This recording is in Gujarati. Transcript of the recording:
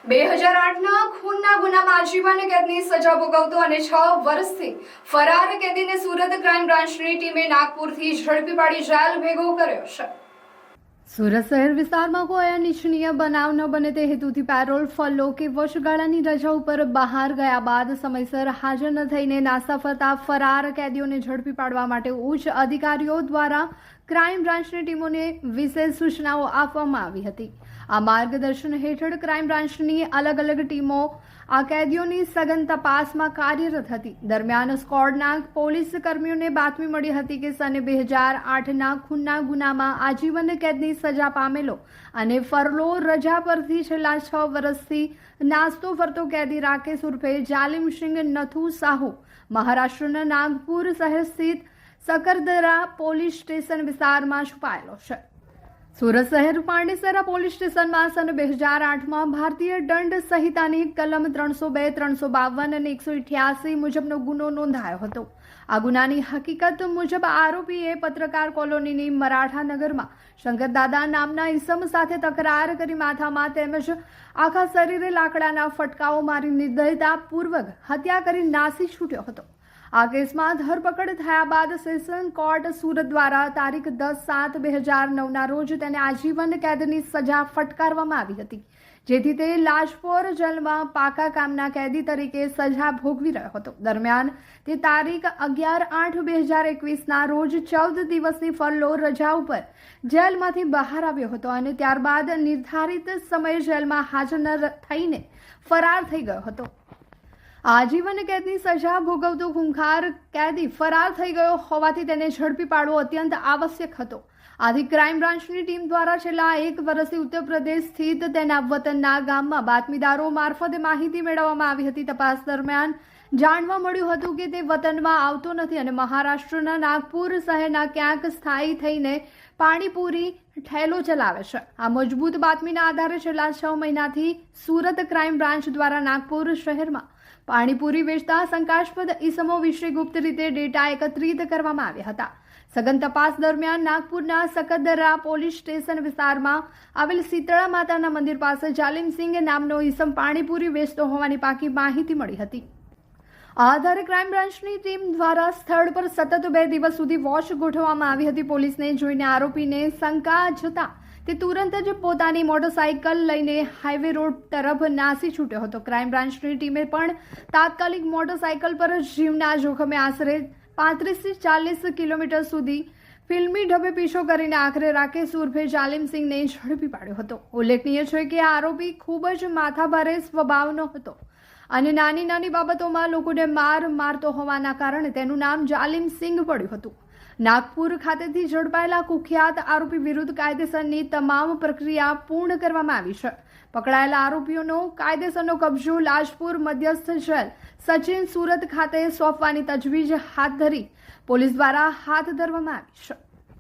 2008ના ખૂનના ગુનામાં આજીવન કેદની સજા ભોગવતો અને 6 વર્ષથી ફરાર કેદીને સુરત ક્રાઇમ બ્રાન્ચની ટીમે નાગપુરથી ઝડપી પાડી જેલ ભેગો કર્યો છે। સુરત શહેર વિસ્તારમાં કોઈ અનિચ્છનીય બનાવ ન બને તે હેતુથી પેરોલ ફલો કે વર્ષગાળાની રજા ઉપર બહાર ગયા બાદ સમયસર હાજર ન થઈને નાસ્તા ફરતા ફરાર કેદીઓને ઝડપી પાડવા માટે ઉચ્ચ અધિકારીઓ દ્વારા ક્રાઇમ બ્રાન્ચની ટીમોને વિશેષ સૂચનાઓ આપવામાં આવી હતી। આ માર્ગદર્શન હેઠળ ક્રાઇમ બ્રાન્ચની અલગ અલગ ટીમો આ કેદીઓની સઘન તપાસમાં કાર્યરત હતી। દરમિયાન સ્કોડના પોલીસ કર્મીઓને બાતમી મળી હતી કે સને 2008ના ખૂનના ગુનામાં આજીવન કેદની સજા પામેલો અને ફરલો રજા પરથી છેલ્લા 6 વર્ષથી નાસ્તો ફરતો કેદી રાકેશ ઉર્ફે જાલિમસિંહ નથુ સાહુ મહારાષ્ટ્રના નાગપુર શહેર સ્થિત सकरदरा પોલીસ સ્ટેશન વિસ્તારમાં છુપાયેલો છે। સુરત શહેર પાંડેસરા પોલીસ સ્ટેશનમાં સન 2008માં ભારતીય દંડ સંહિતાની કલમ 302, 352 અને 188 મુજબનો ગુનો નોંધાયો હતો। આ ગુનાની હકીકત મુજબ આરોપીએ પત્રકાર કોલોનીની મરાઠા નગરમાં શંકરદાદા નામના ઈસમ સાથે તકરાર કરી માથામાં તેમજ આખા શરીરે લાકડાના ફટકાઓ મારી નિર્દયતાપૂર્વક હત્યા કરી નાસી છૂટ્યો હતો। આ કેસમાં ધરપકડ થયા બાદ સેશન કોર્ટ સુરત દ્વારા તારીખ 10/7/2009ના રોજ તેને આજીવન કેદની સજા ફટકારવામાં આવી હતી, જેથી તે લાજપોર જેલમાં પાકા કામના કેદી તરીકે સજા ભોગવી રહ્યો હતો। દરમિયાન તે તારીખ 11/8/2021ના રોજ 14 દિવસની ફરલો રજા ઉપર જેલમાંથી બહાર આવ્યો હતો અને ત્યારબાદ નિર્ધારિત સમયે જેલમાં હાજર ન થઈને ફરાર થઈ ગયો હતો। આજીવન કેદની સજા ભોગવતો ખૂંખાર કેદી ફરાર થઈ ગયો હોવાથી તેને ઝડપી પાડવો અત્યંત આવશ્યક હતો। આથી ક્રાઇમ બ્રાન્ચની ટીમ દ્વારા છેલ્લા 1 વર્ષથી ઉત્તર પ્રદેશ સ્થિત તેના વતનના ગામમાં બાતમીદારો મારફતે માહિતી મેળવવામાં આવી હતી। તપાસ દરમિયાન જાણવા મળ્યું હતું કે તે વતનમાં આવતો નથી અને મહારાષ્ટ્રના નાગપુર શહેરના ક્યાંક સ્થાયી થઈને પાણીપુરી ઠેલો ચલાવે છે। આ મજબૂત બાતમીના આધારે છેલ્લા 6 મહિનાથી સુરત ક્રાઇમ બ્રાન્ચ દ્વારા નાગપુર શહેરમાં પાણીપુરી વેચતા શંકાસ્પદ ઈસમો વિશે ગુપ્ત રીતે ડેટા એકત્રિત કરવામાં આવ્યા હતા। સઘન તપાસ દરમિયાન નાગપુરના सकरदरा પોલીસ સ્ટેશન વિસ્તારમાં આવેલ શીતળા માતાના મંદિર પાસે જાલિમસિંહ નામનો ઈસમ પાણીપુરી વેચતો હોવાની પાકી માહિતી મળી હતી। આ આધારે ક્રાઇમ બ્રાન્ચની ટીમ દ્વારા સ્થળ પર સતત 2 દિવસ સુધી વોચ ગોઠવવામાં આવી હતી। પોલીસને જોઈને આરોપીને શંકા જતા તે તુરંત જ પોતાની મોટરસાઇકલ લઈને હાઈવે રોડ તરફ નાસી છૂટ્યો હતો। ક્રાઇમ બ્રાન્ચની ટીમે પણ તાત્કાલિક મોટરસાઇકલ પર જીવના જોખમે આશરે 35 થી 40 કિલોમીટર સુધી ફિલ્મી ઢબે પીછો કરીને આખરે રાકેશ ઉર્ફે જાલિમસિંહને ઝડપી પાડ્યો હતો। ઉલ્લેખનીય છે કે આરોપી ખૂબ જ માથાભારે સ્વભાવનો હતો અને નાની નાની બાબતોમાં લોકોને મારતો હોવાના કારણે તેનું નામ જાલિમસિંહ પડ્યું હતું। નાગપુર ખાતેથી ઝડપાયેલા કુખ્યાત આરોપી વિરુદ્ધ કાયદેસરની તમામ પ્રક્રિયા પૂર્ણ કરવામાં આવી છે। પકડાયેલા આરોપીઓનો કાયદેસરનો કબજો લાજપુર મધ્યસ્થ જેલ સચિન સુરત ખાતે સોંપવાની તજવીજ હાથ ધરી પોલીસ દ્વારા હાથ ધરવામાં આવી છે।